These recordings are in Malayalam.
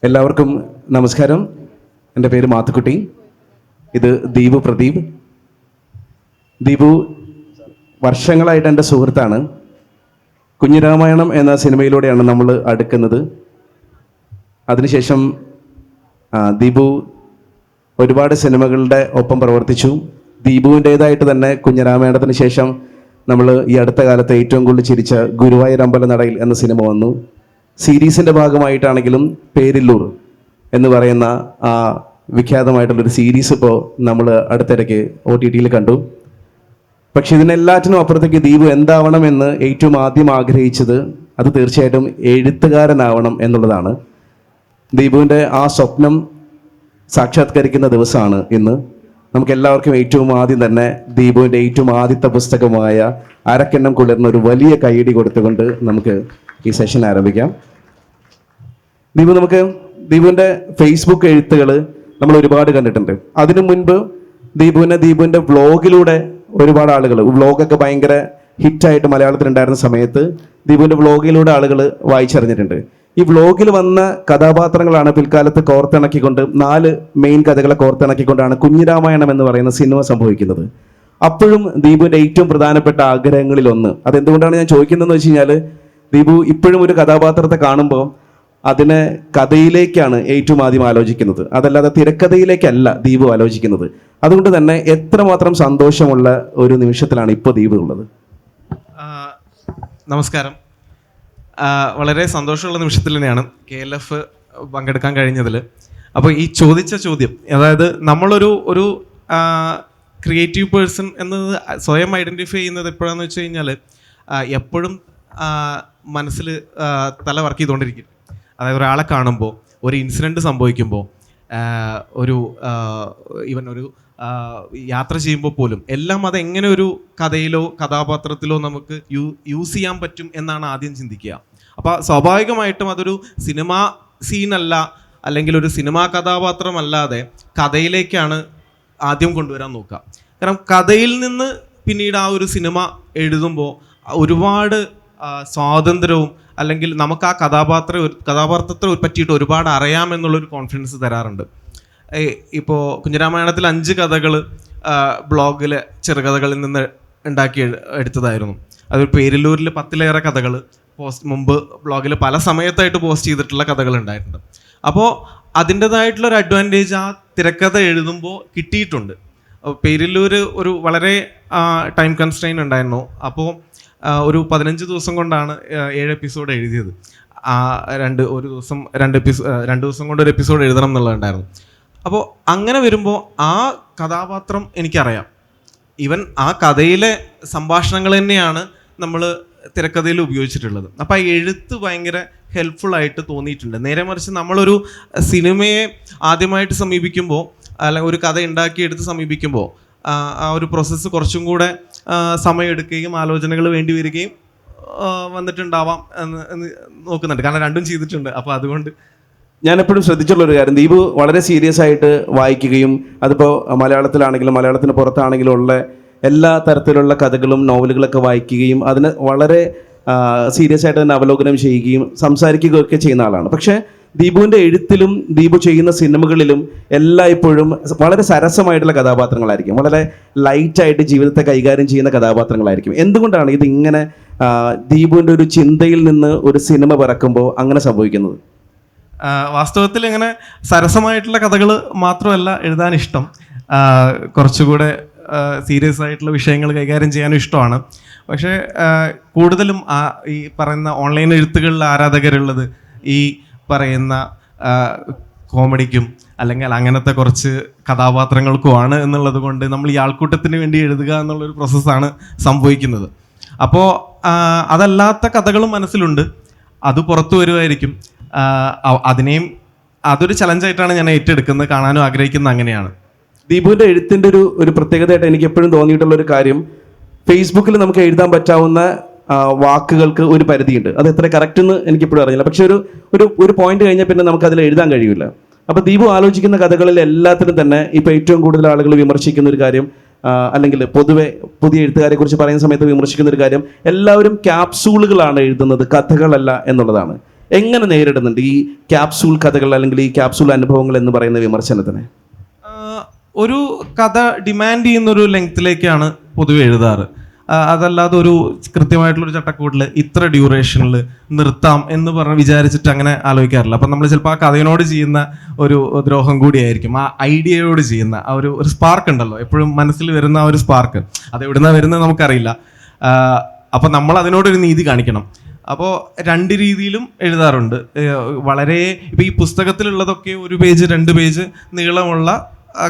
എല്ലാവർക്കും നമസ്കാരം. എൻ്റെ പേര് മാത്തുക്കുട്ടി. ഇത് ദീപു പ്രദീപ്. ദീപു വർഷങ്ങളായിട്ട് എൻ്റെ സുഹൃത്താണ്. കുഞ്ഞിരാമായണം എന്ന സിനിമയിലൂടെയാണ് നമ്മൾ അടുക്കുന്നത്. അതിനുശേഷം ദീപു ഒരുപാട് സിനിമകളുടെ ഒപ്പം പ്രവർത്തിച്ചു. ദീപുവിൻ്റേതായിട്ട് തന്നെ കുഞ്ഞിരാമായണത്തിന് ശേഷം നമ്മൾ ഈ അടുത്ത കാലത്ത് ഏറ്റവും കൂടുതൽ ചിരിച്ച ഗുരുവായൂർ അമ്പലനടയിൽ എന്ന സിനിമ വന്നു. സീരീസിൻ്റെ ഭാഗമായിട്ടാണെങ്കിലും പേരില്ലൂർ എന്ന് പറയുന്ന ആ വിഖ്യാതമായിട്ടുള്ളൊരു സീരീസ് ഇപ്പോൾ നമ്മൾ അടുത്തിടയ്ക്ക് OTT-യിൽ കണ്ടു. പക്ഷെ ഇതിനെല്ലാറ്റിനും അപ്പുറത്തേക്ക് ദീപു എന്താവണമെന്ന് ഏറ്റവും ആദ്യം ആഗ്രഹിച്ചത് അത് തീർച്ചയായിട്ടും എഴുത്തുകാരനാവണം എന്നുള്ളതാണ്. ദീപുവിൻ്റെ ആ സ്വപ്നം സാക്ഷാത്കരിക്കുന്ന ദിവസമാണ് ഇന്ന്. നമുക്കെല്ലാവർക്കും ഏറ്റവും ആദ്യം തന്നെ ദീപുവിൻ്റെ ഏറ്റവും ആദ്യത്തെ പുസ്തകമായ അരക്കെണ്ണം കുളിർന്ന ഒരു വലിയ കൈയടി കൊടുത്തുകൊണ്ട് നമുക്ക് ഈ സെഷൻ ആരംഭിക്കാം. ദീപുവിൻ്റെ ഫേസ്ബുക്ക് എഴുത്തുകൾ നമ്മൾ ഒരുപാട് കണ്ടിട്ടുണ്ട്. അതിനു മുൻപ് ദീപുവിൻ്റെ വ്ളോഗിലൂടെ ഒരുപാട് ആളുകൾ, വ്ളോഗൊക്കെ ഭയങ്കര ഹിറ്റായിട്ട് മലയാളത്തിലുണ്ടായിരുന്ന സമയത്ത് ദീപുവിൻ്റെ വ്ളോഗിലൂടെ ആളുകൾ വായിച്ചറിഞ്ഞിട്ടുണ്ട്. ഈ വ്ളോഗിൽ വന്ന കഥാപാത്രങ്ങളാണ് പിൽക്കാലത്ത് കോർത്തിണക്കിക്കൊണ്ട് 4 മെയിൻ കഥകളെ കോർത്തിണക്കിക്കൊണ്ടാണ് കുഞ്ഞിരാമായണം എന്ന് പറയുന്ന സിനിമ സംഭവിക്കുന്നത്. അപ്പോഴും ദീപുവിൻ്റെ ഏറ്റവും പ്രധാനപ്പെട്ട ആഗ്രഹങ്ങളിലൊന്ന്, അതെന്തുകൊണ്ടാണ് ഞാൻ ചോദിക്കുന്നതെന്ന് വെച്ച് കഴിഞ്ഞാൽ, ദീപു ഇപ്പോഴും ഒരു കഥാപാത്രത്തെ കാണുമ്പോൾ അതിനെ കഥയിലേക്കാണ് ഏറ്റവും ആദ്യം ആലോചിക്കുന്നത്, അതല്ലാതെ തിരക്കഥയിലേക്കല്ല ദീപു ആലോചിക്കുന്നത്. അതുകൊണ്ട് തന്നെ എത്രമാത്രം സന്തോഷമുള്ള ഒരു നിമിഷത്തിലാണ് ഇപ്പോൾ ദീപു ഉള്ളത്. നമസ്കാരം. വളരെ സന്തോഷമുള്ള നിമിഷത്തിൽ തന്നെയാണ് KLF പങ്കെടുക്കാൻ കഴിഞ്ഞതിൽ. അപ്പോൾ ഈ ചോദിച്ച ചോദ്യം, അതായത് നമ്മളൊരു ക്രിയേറ്റീവ് പേഴ്സൺ എന്നത് സ്വയം ഐഡൻറ്റിഫൈ ചെയ്യുന്നത് എപ്പോഴാണെന്ന് വെച്ച് കഴിഞ്ഞാൽ, എപ്പോഴും മനസ്സിൽ തല വർക്ക് ചെയ്തുകൊണ്ടിരിക്കും. അതായത് ഒരാളെ കാണുമ്പോൾ, ഒരു ഇൻസിഡൻറ്റ് സംഭവിക്കുമ്പോൾ, ഒരു യാത്ര ചെയ്യുമ്പോൾ പോലും എല്ലാം അതെങ്ങനെ ഒരു കഥയിലോ കഥാപാത്രത്തിലോ നമുക്ക് യൂസ് ചെയ്യാൻ പറ്റും എന്നാണ് ആദ്യം ചിന്തിക്കുക. അപ്പോൾ സ്വാഭാവികമായിട്ടും അതൊരു സിനിമാ സീനല്ല, അല്ലെങ്കിൽ ഒരു സിനിമാ കഥാപാത്രമല്ലാതെ കഥയിലേക്കാണ് ആദ്യം കൊണ്ടുവരാൻ നോക്കുക. കാരണം കഥയിൽ നിന്ന് പിന്നീട് ആ ഒരു സിനിമ എഴുതുമ്പോൾ ഒരുപാട് സ്വാതന്ത്ര്യവും, അല്ലെങ്കിൽ നമുക്ക് ആ കഥാപാത്രത്തെ പറ്റിയിട്ട് ഒരുപാട് അറിയാമെന്നുള്ളൊരു കോൺഫിഡൻസ് തരാറുണ്ട്. ഇപ്പോൾ കുഞ്ഞിരാമായണത്തിൽ 5 കഥകൾ ബ്ലോഗിലെ ചെറുകഥകളിൽ നിന്ന് എടുത്തതായിരുന്നു. അത് പേരില്ലൂരിൽ 10-ലേറെ കഥകൾ മുമ്പ് ബ്ലോഗിൽ പല സമയത്തായിട്ട് പോസ്റ്റ് ചെയ്തിട്ടുള്ള കഥകൾ ഉണ്ടായിട്ടുണ്ട്. അപ്പോൾ അതിൻ്റെതായിട്ടുള്ളൊരു അഡ്വാൻറ്റേജ് ആ തിരക്കഥ എഴുതുമ്പോൾ കിട്ടിയിട്ടുണ്ട്. പേരില്ലൂർ ഒരു വളരെ ടൈം കൺസ്ട്രെയിൻ ഉണ്ടായിരുന്നു. അപ്പോൾ ഒരു 15 ദിവസം കൊണ്ടാണ് 7 എപ്പിസോഡ് എഴുതിയത്. 2 ദിവസം കൊണ്ട് ഒരു എപ്പിസോഡ് എഴുതണം എന്നുള്ളതുണ്ടായിരുന്നു. അപ്പോൾ അങ്ങനെ വരുമ്പോൾ ആ കഥാപാത്രം എനിക്കറിയാം. ഈവൻ ആ കഥയിലെ സംഭാഷണങ്ങൾ തന്നെയാണ് നമ്മൾ തിരക്കഥയിൽ ഉപയോഗിച്ചിട്ടുള്ളത്. അപ്പോൾ ആ എഴുത്ത് ഭയങ്കര ഹെൽപ്ഫുള്ളായിട്ട് തോന്നിയിട്ടുണ്ട്. നേരെ മറിച്ച് നമ്മളൊരു സിനിമയെ ആദ്യമായിട്ട് സമീപിക്കുമ്പോൾ, അല്ലെങ്കിൽ ഒരു കഥ ഉണ്ടാക്കിയെടുത്ത് സമീപിക്കുമ്പോൾ ആ ഒരു പ്രോസസ്സ് കുറച്ചും കൂടെ സമയമെടുക്കുകയും ആലോചനകൾ വേണ്ടി വരികയും വന്നിട്ടുണ്ടാവാം എന്ന് നോക്കുന്നുണ്ട്. കാരണം രണ്ടും ചെയ്തിട്ടുണ്ട്. അപ്പോൾ അതുകൊണ്ട് ഞാൻ എപ്പോഴും ശ്രദ്ധിച്ചുള്ളൊരു കാര്യം, ദീപു വളരെ സീരിയസ് ആയിട്ട് വായിക്കുകയും, അതിപ്പോൾ മലയാളത്തിലാണെങ്കിലും മലയാളത്തിന് പുറത്താണെങ്കിലും ഉള്ള എല്ലാ തരത്തിലുള്ള കഥകളും നോവലുകളൊക്കെ വായിക്കുകയും അതിനെ വളരെ സീരിയസ് ആയിട്ട് തന്നെ അവലോകനം ചെയ്യുകയും സംസാരിക്കുകയൊക്കെ ചെയ്യുന്ന ആളാണ്. പക്ഷേ ദീപുവിൻ്റെ എഴുത്തിലും ദീപു ചെയ്യുന്ന സിനിമകളിലും എല്ലായ്പ്പോഴും വളരെ സരസമായിട്ടുള്ള കഥാപാത്രങ്ങളായിരിക്കും, വളരെ ലൈറ്റായിട്ട് ജീവിതത്തെ കൈകാര്യം ചെയ്യുന്ന കഥാപാത്രങ്ങളായിരിക്കും. എന്തുകൊണ്ടാണ് ഇതിങ്ങനെ ദീപുവിൻ്റെ ഒരു ചിന്തയിൽ നിന്ന് ഒരു സിനിമ പിറക്കുമ്പോൾ അങ്ങനെ സംഭവിക്കുന്നത്? വാസ്തവത്തിൽ ഇങ്ങനെ സരസമായിട്ടുള്ള കഥകൾ മാത്രമല്ല എഴുതാൻ ഇഷ്ടം, കുറച്ചുകൂടെ സീരിയസ് ആയിട്ടുള്ള വിഷയങ്ങൾ കൈകാര്യം ചെയ്യാനും ഇഷ്ടമാണ്. പക്ഷേ കൂടുതലും ഈ പറയുന്ന ഓൺലൈൻ എഴുത്തുകളിൽ ആരാധകരുള്ളത് ഈ പറയുന്ന കോമഡിക്കും അല്ലെങ്കിൽ അങ്ങനത്തെ കുറച്ച് കഥാപാത്രങ്ങൾക്കുമാണ് എന്നുള്ളത് കൊണ്ട് നമ്മൾ ഈ ആൾക്കൂട്ടത്തിന് വേണ്ടി എഴുതുക എന്നുള്ളൊരു പ്രോസസ്സാണ് സംഭവിക്കുന്നത്. അപ്പോൾ അതല്ലാത്ത കഥകളും മനസ്സിലുണ്ട്, അത് പുറത്തു വരുമായിരിക്കും. അതൊരു ചലഞ്ചായിട്ടാണ് ഞാൻ ഏറ്റെടുക്കുന്നത്, കാണാനും ആഗ്രഹിക്കുന്നത് അങ്ങനെയാണ്. ദീപുവിൻ്റെ എഴുത്തിൻ്റെ ഒരു പ്രത്യേകതയായിട്ട് എനിക്ക് എപ്പോഴും തോന്നിയിട്ടുള്ളൊരു കാര്യം, ഫേസ്ബുക്കിൽ നമുക്ക് എഴുതാൻ പറ്റാവുന്ന വാക്കുകൾക്ക് ഒരു പരിധിയുണ്ട്. അത് എത്ര കറക്റ്റ് എന്ന് എനിക്കിപ്പോഴും അറിയില്ല. പക്ഷെ ഒരു പോയിന്റ് കഴിഞ്ഞാൽ പിന്നെ നമുക്ക് അതിൽ എഴുതാൻ കഴിയില്ല. അപ്പോൾ ദീപു ആലോചിക്കുന്ന കഥകളിൽ എല്ലാത്തിനും തന്നെ ഇപ്പോൾ ഏറ്റവും കൂടുതൽ ആളുകൾ വിമർശിക്കുന്ന ഒരു കാര്യം, അല്ലെങ്കിൽ പൊതുവെ പുതിയ എഴുത്തുകാരെ കുറിച്ച് പറയുന്ന സമയത്ത് വിമർശിക്കുന്ന ഒരു കാര്യം, എല്ലാവരും ക്യാപ്സൂളുകളാണ് എഴുതുന്നത്, കഥകളല്ല എന്നുള്ളതാണ്. എങ്ങനെ നേരിടുന്നുണ്ട് ഈ ക്യാപ്സൂൾ കഥകൾ അല്ലെങ്കിൽ ഈ ക്യാപ്സൂൾ അനുഭവങ്ങൾ എന്ന് പറയുന്ന വിമർശനത്തിനെ? ഒരു കഥ ഡിമാൻഡ് ചെയ്യുന്നൊരു ലെങ്ത്തിലേക്കാണ് പൊതുവെ എഴുതാറ്. അതല്ലാതെ ഒരു കൃത്യമായിട്ടുള്ളൊരു ചട്ടക്കൂട്ടിൽ ഇത്ര ഡ്യൂറേഷനിൽ നിർത്താം എന്ന് വിചാരിച്ചിട്ട് അങ്ങനെ ആലോചിക്കാറില്ല. അപ്പം നമ്മൾ ചിലപ്പോൾ ആ കഥയോട് ചെയ്യുന്ന ഒരു ദ്രോഹം കൂടിയായിരിക്കും, ആ ഐഡിയയോട് ചെയ്യുന്ന ആ ഒരു സ്പാർക്ക് ഉണ്ടല്ലോ, എപ്പോഴും മനസ്സിൽ വരുന്ന ആ ഒരു സ്പാർക്ക്, അത് എവിടുന്നാണ് വരുന്നത് നമുക്കറിയില്ല. അപ്പം നമ്മൾ അതിനോടൊരു നീതി കാണിക്കണം. അപ്പോൾ രണ്ട് രീതിയിലും എഴുതാറുണ്ട്. വളരെ ഇപ്പോൾ ഈ പുസ്തകത്തിലുള്ളതൊക്കെ 1 പേജ് 2 പേജ് നീളമുള്ള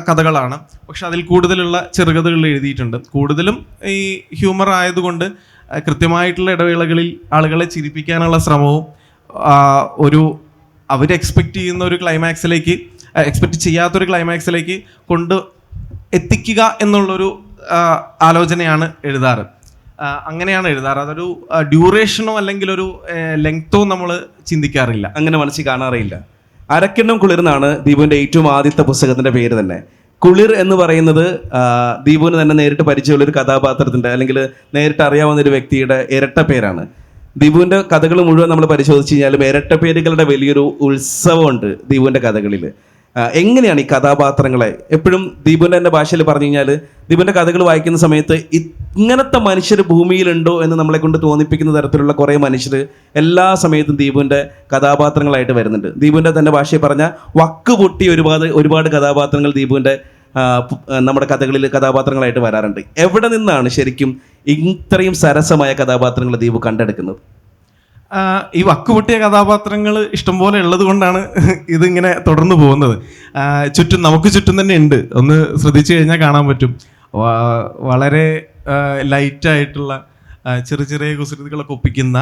കഥകളാണ്. പക്ഷെ അതിൽ കൂടുതലുള്ള ചെറുകഥകൾ എഴുതിയിട്ടുണ്ട്. കൂടുതലും ഈ ഹ്യൂമർ ആയതുകൊണ്ട് കൃത്യമായിട്ടുള്ള ഇടവേളകളിൽ ആളുകളെ ചിരിപ്പിക്കാനുള്ള ശ്രമവും ഒരു അവർ എക്സ്പെക്റ്റ് ചെയ്യുന്ന ഒരു ക്ലൈമാക്സിലേക്ക്, എക്സ്പെക്റ്റ് ചെയ്യാത്തൊരു ക്ലൈമാക്സിലേക്ക് കൊണ്ട് എത്തിക്കുക എന്നുള്ളൊരു ആലോചനയാണ് എഴുതാറ്. അങ്ങനെയാണ് എഴുതാറ്. അതൊരു ഡ്യൂറേഷനോ അല്ലെങ്കിൽ ഒരു ലെങ്തോ നമ്മൾ ചിന്തിക്കാറില്ല, അങ്ങനെ മനസ്സിൽ കാണാറില്ല. അരക്കിണ്ണം കുളിർന്നാണ് ദീപുവിൻ്റെ ഏറ്റവും ആദ്യത്തെ പുസ്തകത്തിൻ്റെ പേര് തന്നെ. കുളിർ എന്ന് പറയുന്നത് ദീപുവിന് തന്നെ നേരിട്ട് പരിചയമുള്ള ഒരു കഥാപാത്രത്തിൻ്റെ അല്ലെങ്കിൽ നേരിട്ട് അറിയാവുന്ന ഒരു വ്യക്തിയുടെ ഇരട്ട പേരാണ്. ദീപുവിൻ്റെ കഥകൾ മുഴുവൻ നമ്മൾ പരിശോധിച്ച് കഴിഞ്ഞാലും ഇരട്ട പേരുകളുടെ വലിയൊരു ഉത്സവമുണ്ട് ദീപുവിൻ്റെ കഥകളിൽ. എങ്ങനെയാണ് ഈ കഥാപാത്രങ്ങളെ എപ്പോഴും ദീപുവിൻ്റെ തന്നെ ഭാഷയിൽ പറഞ്ഞു കഴിഞ്ഞാൽ ദീപുവിൻ്റെ കഥകൾ വായിക്കുന്ന സമയത്ത് ഇങ്ങനത്തെ മനുഷ്യർ ഭൂമിയിലുണ്ടോ എന്ന് നമ്മളെ കൊണ്ട് തോന്നിപ്പിക്കുന്ന തരത്തിലുള്ള കുറേ മനുഷ്യർ എല്ലാ സമയത്തും ദീപുവിൻ്റെ കഥാപാത്രങ്ങളായിട്ട് വരുന്നുണ്ട്. ദീപുവിൻ്റെ തന്നെ ഭാഷയിൽ പറഞ്ഞാൽ വക്ക് പൊട്ടി ഒരുപാട് കഥാപാത്രങ്ങൾ ദീപുവിൻ്റെ നമ്മുടെ കഥകളിൽ കഥാപാത്രങ്ങളായിട്ട് വരാറുണ്ട്. എവിടെ നിന്നാണ് ശരിക്കും ഇത്രയും സരസമായ കഥാപാത്രങ്ങൾ ദീപു കണ്ടെടുക്കുന്നത്? ഈ വക്കുപൊട്ടിയ കഥാപാത്രങ്ങൾ ഇഷ്ടംപോലെ ഉള്ളത് കൊണ്ടാണ് ഇതിങ്ങനെ തുടർന്ന് പോകുന്നത്. നമുക്ക് ചുറ്റും തന്നെ ഉണ്ട്, ഒന്ന് ശ്രദ്ധിച്ചു കഴിഞ്ഞാൽ കാണാൻ പറ്റും. വളരെ ലൈറ്റായിട്ടുള്ള ചെറിയ കുസൃതികളൊക്കെ ഒപ്പിക്കുന്ന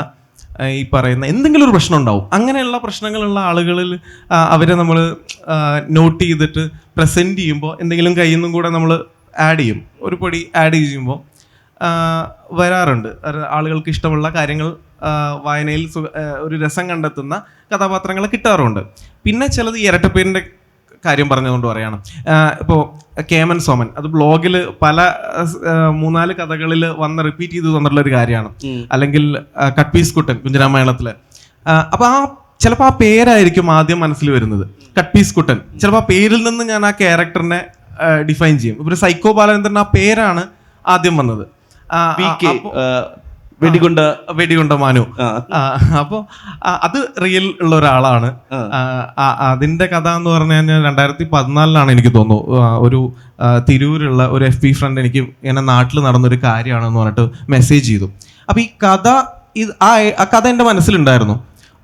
ഈ പറയുന്ന എന്തെങ്കിലും ഒരു പ്രശ്നം ഉണ്ടാവും. അങ്ങനെയുള്ള പ്രശ്നങ്ങളുള്ള ആളുകളിൽ അവരെ നമ്മൾ നോട്ട് ചെയ്തിട്ട് പ്രസൻറ്റ് ചെയ്യുമ്പോൾ എന്തെങ്കിലും കയ്യിൽ നിന്നും കൂടെ നമ്മൾ ആഡ് ചെയ്യും, ഒരു പൊടി ആഡ് ചെയ്യുമ്പോൾ വരാറുണ്ട്. ആളുകൾക്ക് ഇഷ്ടമുള്ള കാര്യങ്ങൾ വായനയിൽ ഒരു രസം കണ്ടെത്തുന്ന കഥാപാത്രങ്ങളെ കിട്ടാറുണ്ട്. പിന്നെ ചിലത് ഇരട്ടപ്പേരിൻ്റെ കാര്യം പറഞ്ഞതുകൊണ്ട് പറയാണ്. ഇപ്പോൾ കേമൻ സോമൻ, അത് ബ്ലോഗിൽ പല 3-4 കഥകളിൽ വന്ന് റിപ്പീറ്റ് ചെയ്ത് തന്നിട്ടുള്ള ഒരു കാര്യമാണ്. അല്ലെങ്കിൽ കട്ട്പീസ് കുട്ടൻ കുഞ്ചരാമായണത്തിൽ. അപ്പോൾ ചിലപ്പോൾ ആ പേരായിരിക്കും ആദ്യം മനസ്സിൽ വരുന്നത്, കട്ട്പീസ് കുട്ടൻ. ചിലപ്പോൾ ആ പേരിൽ നിന്ന് ഞാൻ ആ ക്യാരക്ടറിനെ ഡിഫൈൻ ചെയ്യും. ഇപ്പോൾ ഒരു സൈക്കോ ബാലചന്ദ്രൻ, ആ പേരാണ് ആദ്യം വന്നത്. വെടികൊണ്ട മാനു. അപ്പോൾ അത് റിയൽ ഉള്ള ഒരാളാണ്. അതിന്റെ കഥ എന്ന് പറഞ്ഞു കഴിഞ്ഞാൽ 2014 എനിക്ക് തോന്നുന്നു ഒരു തിരൂരുള്ള ഒരു FB ഫ്രണ്ട് എനിക്ക് ഇങ്ങനെ നാട്ടിൽ നടന്നൊരു കാര്യമാണെന്ന് പറഞ്ഞിട്ട് മെസ്സേജ് ചെയ്തു. അപ്പൊ ഈ കഥ ആ കഥ എൻ്റെ മനസ്സിലുണ്ടായിരുന്നു.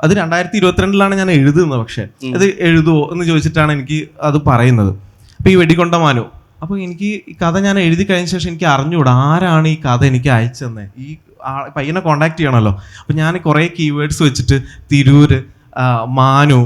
അത് 2022 ഞാൻ എഴുതുന്നത്. പക്ഷെ അത് എഴുതുമോ എന്ന് ചോദിച്ചിട്ടാണ് എനിക്ക് അത് പറയുന്നത്. അപ്പൊ ഈ വെടികൊണ്ട മാനു, അപ്പോൾ എനിക്ക് ഈ കഥ ഞാൻ എഴുതി കഴിഞ്ഞ ശേഷം എനിക്ക് അറിഞ്ഞുകൂടാ ആരാണ് ഈ കഥ എനിക്ക് അയച്ചെന്ന്. ഈ പയ്യനെ കോണ്ടാക്ട് ചെയ്യണമല്ലോ. അപ്പം ഞാൻ കുറേ കീവേഡ്സ് വെച്ചിട്ട് തിരൂര്, മാനു,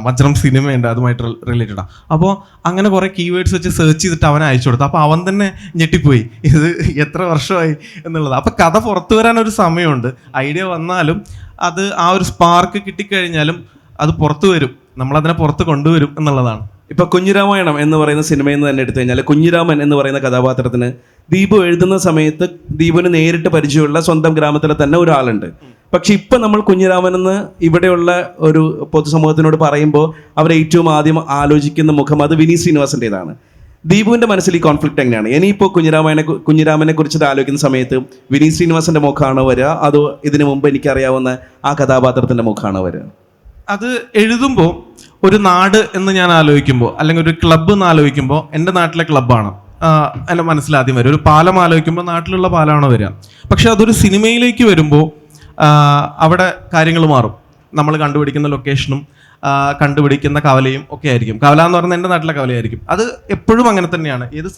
വജ്രം സിനിമയുണ്ട്, അതുമായിട്ട് റിലേറ്റഡാണ്. അപ്പോൾ അങ്ങനെ കുറേ കീവേഡ്സ് വെച്ച് സെർച്ച് ചെയ്തിട്ട് അവനെ അയച്ചു കൊടുത്തു. അപ്പോൾ അവൻ തന്നെ ഞെട്ടിപ്പോയി, ഇത് എത്ര വർഷമായി എന്നുള്ളത്. അപ്പോൾ കഥ പുറത്തു വരാനൊരു സമയമുണ്ട്. ഐഡിയ വന്നാലും അത് ആ ഒരു സ്പാർക്ക് കിട്ടിക്കഴിഞ്ഞാലും അത് പുറത്തു വരും, നമ്മളതിനെ പുറത്ത് കൊണ്ടുവരും എന്നുള്ളതാണ്. ഇപ്പൊ കുഞ്ഞിരാമായണം എന്ന് പറയുന്ന സിനിമയിൽ നിന്ന് തന്നെ എടുത്തു കഴിഞ്ഞാൽ കുഞ്ഞിരാമൻ എന്ന് പറയുന്ന കഥാപാത്രത്തിന് ദീപു എഴുതുന്ന സമയത്ത് ദീപുവിന് നേരിട്ട് പരിചയമുള്ള സ്വന്തം ഗ്രാമത്തിലെ തന്നെ ഒരാളുണ്ട്. പക്ഷെ ഇപ്പൊ നമ്മൾ കുഞ്ഞിരാമൻ എന്ന് ഇവിടെയുള്ള ഒരു പൊതുസമൂഹത്തിനോട് പറയുമ്പോൾ അവർ ഏറ്റവും ആദ്യം ആലോചിക്കുന്ന മുഖം അത് വിനീത് ശ്രീനിവാസൻ്റെതാണ്. ദീപുവിന്റെ മനസ്സിൽ ഈ കോൺഫ്ലിക്റ്റ് എങ്ങനെയാണ്? ഇനിയിപ്പോൾ കുഞ്ഞിരാമനെ കുറിച്ച് ആലോചിക്കുന്ന സമയത്ത് വിനീത് ശ്രീനിവാസന്റെ മുഖമാണോ വരിക, അതോ ഇതിനു മുമ്പ് എനിക്കറിയാവുന്ന ആ കഥാപാത്രത്തിന്റെ മുഖമാണോ വരിക? അത് എഴുതുമ്പോൾ ഒരു നാട് എന്ന് ഞാൻ ആലോചിക്കുമ്പോൾ, അല്ലെങ്കിൽ ഒരു ക്ലബ്ബ് എന്ന് ആലോചിക്കുമ്പോൾ എൻ്റെ നാട്ടിലെ ക്ലബ്ബാണ് എൻ്റെ മനസ്സിലാദ്യം വരും. ഒരു പാലം ആലോചിക്കുമ്പോൾ നാട്ടിലുള്ള പാലമാണ് വരിക. പക്ഷെ അതൊരു സിനിമയിലേക്ക് വരുമ്പോൾ അവിടെ കാര്യങ്ങൾ മാറും. നമ്മൾ കണ്ടുപിടിക്കുന്ന ലൊക്കേഷനും കണ്ടുപിടിക്കുന്ന കവലയും ഒക്കെ ആയിരിക്കും. കവല എന്ന് പറയുന്നത് എൻ്റെ നാട്ടിലെ കവലയായിരിക്കും. അത് എപ്പോഴും അങ്ങനെ തന്നെയാണ്. ഏത്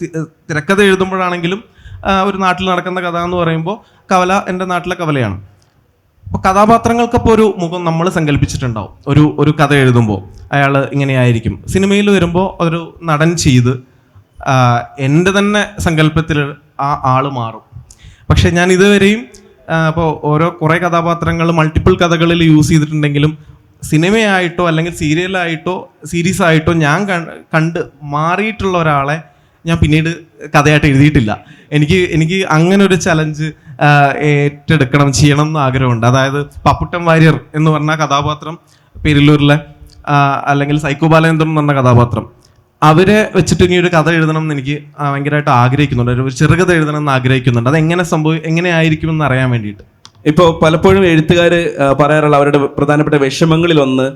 തിരക്കഥ എഴുതുമ്പോഴാണെങ്കിലും ഒരു നാട്ടിൽ നടക്കുന്ന കഥ എന്ന് പറയുമ്പോൾ കവല എൻ്റെ നാട്ടിലെ കവലയാണ്. അപ്പോൾ കഥാപാത്രങ്ങൾക്കപ്പോൾ ഒരു മുഖം നമ്മൾ സങ്കല്പിച്ചിട്ടുണ്ടാവും. ഒരു കഥ എഴുതുമ്പോൾ അയാൾ ഇങ്ങനെയായിരിക്കും. സിനിമയിൽ വരുമ്പോൾ ഒരു നടൻ ചെയ്ത് എൻ്റെ തന്നെ സങ്കല്പത്തിൽ ആ ആള് മാറും. പക്ഷെ ഞാൻ ഇതുവരെയും അപ്പോൾ കുറേ കഥാപാത്രങ്ങൾ മൾട്ടിപ്പിൾ കഥകളിൽ യൂസ് ചെയ്തിട്ടുണ്ടെങ്കിലും സിനിമയായിട്ടോ അല്ലെങ്കിൽ സീരിയലായിട്ടോ സീരീസായിട്ടോ ഞാൻ കണ്ട് മാറിയിട്ടുള്ള ഒരാളെ ഞാൻ പിന്നീട് കഥയായിട്ട് എഴുതിയിട്ടില്ല. എനിക്ക് അങ്ങനെ ഒരു ചലഞ്ച് ചെയ്യണം എന്ന് ആഗ്രഹമുണ്ട്. അതായത് പപ്പുട്ടൻ വാര്യർ എന്ന് പറഞ്ഞ കഥാപാത്രം, പെരില്ലൂരിലെ അല്ലെങ്കിൽ സൈക്കോ ബാലചന്ദ്രൻ എന്ന് പറഞ്ഞ കഥാപാത്രം, അവരെ വെച്ചിട്ട് ഇനി ഒരു കഥ എഴുതണം എന്ന് എനിക്ക് ഭയങ്കരമായിട്ട് ആഗ്രഹിക്കുന്നുണ്ട്. ഒരു ചെറുകഥ എഴുതണം എന്ന് ആഗ്രഹിക്കുന്നുണ്ട്. അത് എങ്ങനെ ആയിരിക്കുമെന്ന് അറിയാൻ വേണ്ടിയിട്ട്. ഇപ്പോൾ പലപ്പോഴും എഴുത്തുകാർ പറയാറുള്ള അവരുടെ പ്രധാനപ്പെട്ട വിഷമങ്ങളിലൊന്ന്,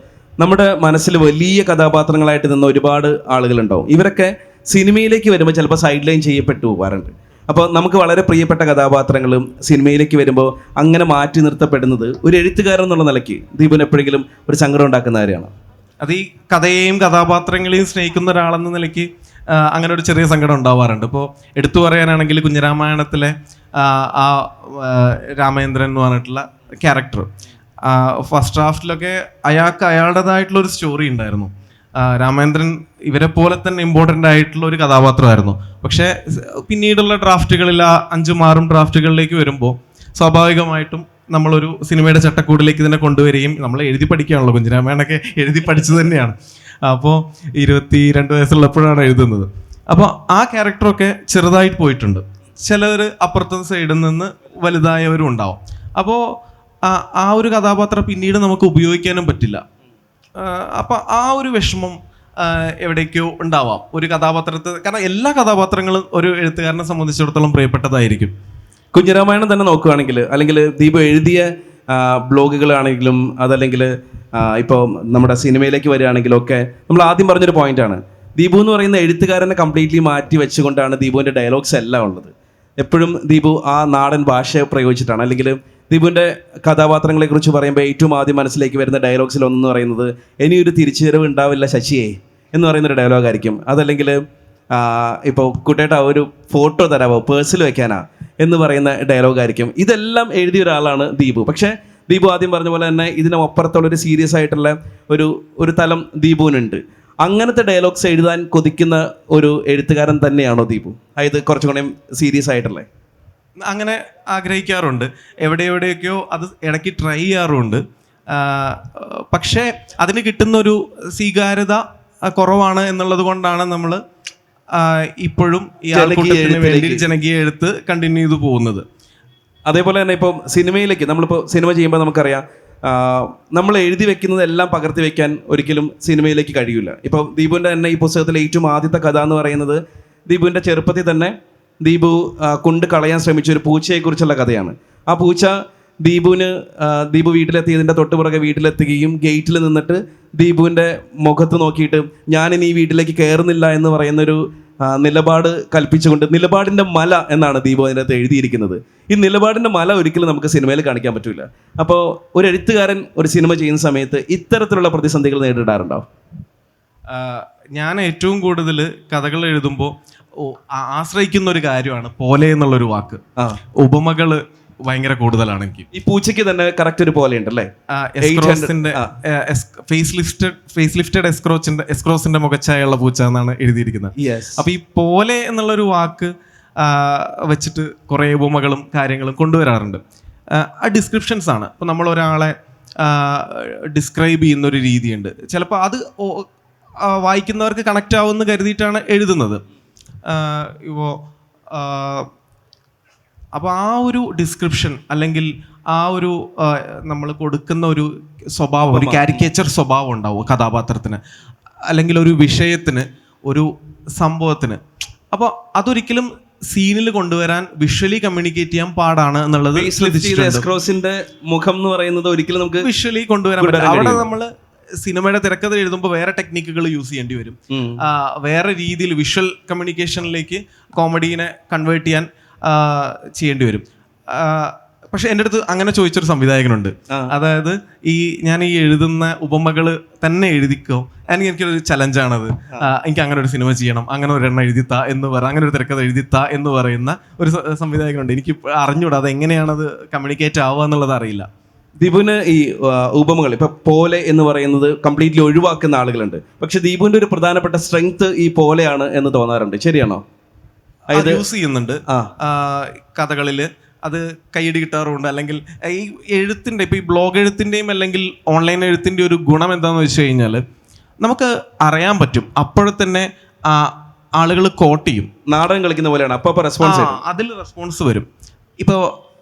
നമ്മുടെ മനസ്സിൽ വലിയ കഥാപാത്രങ്ങളായിട്ട് നിന്ന ഒരുപാട് ആളുകളുണ്ടാവും. ഇവരൊക്കെ സിനിമയിലേക്ക് വരുമ്പോൾ ചിലപ്പോൾ സൈഡ് ലൈൻ ചെയ്യപ്പെട്ടു പോകാറുണ്ട്. അപ്പോൾ നമുക്ക് വളരെ പ്രിയപ്പെട്ട കഥാപാത്രങ്ങളും സിനിമയിലേക്ക് വരുമ്പോൾ അങ്ങനെ മാറ്റി നിർത്തപ്പെടുന്നത് ഒരു എഴുത്തുകാരൻ എന്നുള്ള നിലയ്ക്ക് ദീപുന് എപ്പോഴെങ്കിലും ഒരു സങ്കടം ഉണ്ടാക്കുന്ന കാര്യമാണ്? അത് ഈ കഥയെയും കഥാപാത്രങ്ങളെയും സ്നേഹിക്കുന്ന ഒരാളെന്ന നിലയ്ക്ക് അങ്ങനെ ഒരു ചെറിയ സങ്കടം ഉണ്ടാവാറുണ്ട്. ഇപ്പോൾ എടുത്തു പറയാനാണെങ്കിൽ കുഞ്ഞിരാമായണത്തിലെ ആ രാമേന്ദ്രൻ എന്ന് പറഞ്ഞിട്ടുള്ള ക്യാരക്ടർ, ഫസ്റ്റ് ഡ്രാഫ്റ്റിലൊക്കെ അയാൾക്ക് അയാളുടേതായിട്ടുള്ള ഒരു സ്റ്റോറി ഉണ്ടായിരുന്നു. രാമേന്ദ്രൻ ഇവരെ പോലെ തന്നെ ഇമ്പോർട്ടൻ്റ് ആയിട്ടുള്ള ഒരു കഥാപാത്രമായിരുന്നു. പക്ഷേ പിന്നീടുള്ള ഡ്രാഫ്റ്റുകളിൽ, ആ 5-6 ഡ്രാഫ്റ്റുകളിലേക്ക് വരുമ്പോൾ സ്വാഭാവികമായിട്ടും നമ്മളൊരു സിനിമയുടെ ചട്ടക്കൂടിലേക്ക് ഇതിനെ കൊണ്ടുവരികയും, നമ്മൾ എഴുതി പഠിക്കുകയാണല്ലോ, കുഞ്ഞിരാമായണൊക്കെ എഴുതി പഠിച്ചത് തന്നെയാണ്. അപ്പോൾ 22 വയസ്സുള്ളപ്പോഴാണ് എഴുതുന്നത്. അപ്പോൾ ആ ക്യാരക്ടറൊക്കെ ചെറുതായിട്ട് പോയിട്ടുണ്ട്. ചിലർ അപ്പുറത്തെ സൈഡിൽ നിന്ന് വലുതായവരും ഉണ്ടാവും. അപ്പോൾ ആ ഒരു കഥാപാത്രം പിന്നീട് നമുക്ക് ഉപയോഗിക്കാനും പറ്റില്ല. അപ്പം ആ ഒരു വിഷമം എവിടേക്കോ ഉണ്ടാവാം ഒരു കഥാപാത്രത്തെ. കാരണം എല്ലാ കഥാപാത്രങ്ങളും ഒരു എഴുത്തുകാരനെ സംബന്ധിച്ചിടത്തോളം പ്രിയപ്പെട്ടതായിരിക്കും. കുഞ്ഞിരാമായണം തന്നെ നോക്കുകയാണെങ്കിൽ, അല്ലെങ്കിൽ ദീപു എഴുതിയ ബ്ലോഗുകളാണെങ്കിലും, അതല്ലെങ്കിൽ ഇപ്പോൾ നമ്മുടെ സിനിമയിലേക്ക് വരികയാണെങ്കിലും ഒക്കെ, നമ്മൾ ആദ്യം പറഞ്ഞൊരു പോയിന്റാണ്, ദീപു എന്ന് പറയുന്ന എഴുത്തുകാരനെ കംപ്ലീറ്റ്ലി മാറ്റി വെച്ചുകൊണ്ടാണ് ദീപുവിൻ്റെ ഡയലോഗ്സ് എല്ലാം ഉള്ളത്. എപ്പോഴും ദീപു ആ നാടൻ ഭാഷ പ്രയോഗിച്ചിട്ടാണ്. അല്ലെങ്കിൽ ദീപുവിൻ്റെ കഥാപാത്രങ്ങളെക്കുറിച്ച് പറയുമ്പോൾ ഏറ്റവും ആദ്യം മനസ്സിലേക്ക് വരുന്ന ഡയലോഗ്സിൽ ഒന്നെന്ന് പറയുന്നത്, ഇനിയൊരു തിരിച്ചുവരവ് ഉണ്ടാവില്ല ശശിയെ എന്ന് പറയുന്നൊരു ഡയലോഗായിരിക്കും. അതല്ലെങ്കിൽ ഇപ്പോൾ കുട്ടേട്ട ഒരു ഫോട്ടോ തരാമോ പേഴ്സിൽ വെക്കാനാ എന്ന് പറയുന്ന ഡയലോഗായിരിക്കും. ഇതെല്ലാം എഴുതിയ ഒരാളാണ് ദീപു. പക്ഷേ ദീപു ആദ്യം പറഞ്ഞ പോലെ തന്നെ ഇതിനപ്പുറത്തുള്ളൊരു സീരിയസ് ആയിട്ടുള്ള ഒരു തലം ദീപുവിനുണ്ട്. അങ്ങനത്തെ ഡയലോഗ്സ് എഴുതാൻ കൊതിക്കുന്ന ഒരു എഴുത്തുകാരൻ തന്നെയാണോ ദീപു? അതായത് കുറച്ചും കൂടെ സീരിയസ് ആയിട്ടുള്ള? അങ്ങനെ ആഗ്രഹിക്കാറുണ്ട്. എവിടെയൊക്കെയോ അത് ഇടയ്ക്ക് ട്രൈ ചെയ്യാറുണ്ട്. പക്ഷേ അതിന് കിട്ടുന്നൊരു സ്വീകാര്യത കുറവാണ് എന്നുള്ളത് കൊണ്ടാണ് നമ്മൾ ഇപ്പോഴും ഈ ആൾക്കൂട്ടത്തിന് വേണ്ടി ജനകീയ എഴുത്ത് കണ്ടിന്യൂ ചെയ്തു പോകുന്നത്. അതേപോലെ തന്നെ ഇപ്പോൾ സിനിമയിലേക്ക് നമ്മളിപ്പോൾ സിനിമ ചെയ്യുമ്പോൾ നമുക്കറിയാം, നമ്മൾ എഴുതി വെക്കുന്നത് എല്ലാം പകർത്തി വെക്കാൻ ഒരിക്കലും സിനിമയിലേക്ക് കഴിയില്ല. ഇപ്പോൾ ദീപുവിൻ്റെ തന്നെ ഈ പുസ്തകത്തിലെ ഏറ്റവും ആദ്യത്തെ കഥ എന്ന് പറയുന്നത് ദീപുവിൻ്റെ ചെറുപ്പത്തിൽ തന്നെ ദീപു കൊണ്ട് കളയാൻ ശ്രമിച്ച ഒരു പൂച്ചയെക്കുറിച്ചുള്ള കഥയാണ്. ആ പൂച്ച ദീപു വീട്ടിലെത്തിയതിൻ്റെ തൊട്ടുപുറകെ വീട്ടിലെത്തുകയും ഗേറ്റിൽ നിന്നിട്ട് ദീപുവിൻ്റെ മുഖത്ത് നോക്കിയിട്ട് ഞാനിനി ഈ വീട്ടിലേക്ക് കയറുന്നില്ല എന്ന് പറയുന്നൊരു നിലപാട് കൽപ്പിച്ചുകൊണ്ട്, നിലപാടിൻ്റെ മല എന്നാണ് ദീപു അതിനകത്ത് എഴുതിയിരിക്കുന്നത്. ഈ നിലപാടിൻ്റെ മല ഒരിക്കലും നമുക്ക് സിനിമയിൽ കാണിക്കാൻ പറ്റില്ല. അപ്പോൾ ഒരു എഴുത്തുകാരൻ ഒരു സിനിമ ചെയ്യുന്ന സമയത്ത് ഇത്തരത്തിലുള്ള പ്രതിസന്ധികൾ നേരിടാറുണ്ടോ? ഞാൻ ഏറ്റവും കൂടുതൽ കഥകൾ എഴുതുമ്പോൾ ആശ്രയിക്കുന്ന ഒരു കാര്യമാണ് പോലെ എന്നുള്ളൊരു വാക്ക്. ഉപമകള് ഭയങ്കര കൂടുതലാണ് എനിക്ക്. ഈ പൂച്ചയ്ക്ക് തന്നെ കറക്റ്റ് ഒരു പോലെ ഉണ്ടല്ലേ? ഫേസ് ലിഫ്റ്റഡ് എസ്ക്രോസിന്റെ മുഖച്ഛായുള്ള പൂച്ച എന്നാണ് എഴുതിയിരിക്കുന്നത്. അപ്പൊ ഈ പോലെ എന്നുള്ളൊരു വാക്ക് വെച്ചിട്ട് കുറെ ഉപമകളും കാര്യങ്ങളും കൊണ്ടുവരാറുണ്ട്. ആ ഡിസ്ക്രിപ്ഷൻസ് ആണ്. ഇപ്പൊ നമ്മൾ ഒരാളെ ഡിസ്ക്രൈബ് ചെയ്യുന്ന ഒരു രീതിയുണ്ട്. ചിലപ്പോൾ അത് വായിക്കുന്നവർക്ക് കണക്റ്റ് ആവുമെന്ന് കരുതിയിട്ടാണ് എഴുതുന്നത്. അപ്പോൾ ആ ഒരു ഡിസ്ക്രിപ്ഷൻ അല്ലെങ്കിൽ ആ ഒരു നമ്മൾ കൊടുക്കുന്ന ഒരു സ്വഭാവം, ഒരു കാരിക്കേച്ചർ സ്വഭാവം ഉണ്ടാവും കഥാപാത്രത്തിന്, അല്ലെങ്കിൽ ഒരു വിഷയത്തിന്, ഒരു സംഭവത്തിന്. അപ്പോൾ അതൊരിക്കലും സീനിൽ കൊണ്ടുവരാൻ വിഷ്വലി കമ്മ്യൂണിക്കേറ്റ് ചെയ്യാൻ പാടാണ് എന്നുള്ളത്. മുഖം എന്ന് പറയുന്നത് ഒരിക്കലും നമുക്ക് വിഷ്വലി കൊണ്ടുവരാൻ പറ്റില്ല. അവിടെ നമ്മൾ സിനിമയുടെ തിരക്കഥ എഴുതുമ്പോൾ വേറെ ടെക്നിക്കുകൾ യൂസ് ചെയ്യേണ്ടി വരും. വേറെ രീതിയിൽ വിഷ്വൽ കമ്മ്യൂണിക്കേഷനിലേക്ക് കോമഡീനെ കൺവേർട്ട് ചെയ്യാൻ ചെയ്യേണ്ടി വരും. പക്ഷെ എൻ്റെ അടുത്ത് അങ്ങനെ ചോദിച്ചൊരു സംവിധായകനുണ്ട്. അതായത് ഞാൻ ഈ എഴുതുന്ന ഉപമകൾ തന്നെ എഴുതിക്കോ, എനിക്കൊരു ചലഞ്ചാണത്, എനിക്ക് അങ്ങനെ ഒരു സിനിമ ചെയ്യണം, അങ്ങനെ ഒരെണ്ണം എഴുതിത്താ എന്ന് അങ്ങനെ ഒരു തിരക്കഥ എഴുതിത്താ എന്ന് പറയുന്ന ഒരു സംവിധായകനുണ്ട്. എനിക്ക് അറിഞ്ഞൂടാ അത് എങ്ങനെയാണത് കമ്മ്യൂണിക്കേറ്റ് ആവുക എന്നുള്ളത് അറിയില്ല. ദീപുവിന് ഈ ഉപമകൾ ഇപ്പൊ പോലെ എന്ന് പറയുന്നത് കംപ്ലീറ്റ്ലി ഒഴിവാക്കുന്ന ആളുകളുണ്ട്. പക്ഷെ ദീപുവിന്റെ ഒരു പ്രധാനപ്പെട്ട സ്ട്രെങ്ത് ഈ പോലെയാണ് എന്ന് തോന്നാറുണ്ട്. ശരിയാണോ? യൂസ് ചെയ്യുന്നുണ്ട് കഥകളില്. അത് കൈയടി കിട്ടാറുണ്ട്. അല്ലെങ്കിൽ ഈ എഴുത്തിന്റെ, ഇപ്പൊ ഈ ബ്ലോഗ് എഴുത്തിന്റെയും അല്ലെങ്കിൽ ഓൺലൈൻ എഴുത്തിന്റെ ഒരു ഗുണം എന്താണെന്ന് വെച്ച് കഴിഞ്ഞാൽ നമുക്ക് അറിയാൻ പറ്റും അപ്പോഴത്തന്നെ ആളുകൾ കോട്ട് ചെയ്യും. നാടകം കളിക്കുന്ന പോലെയാണ്. അപ്പോൾ റെസ്പോൺസ് അതിൽ റെസ്പോൺസ് വരും. ഇപ്പോൾ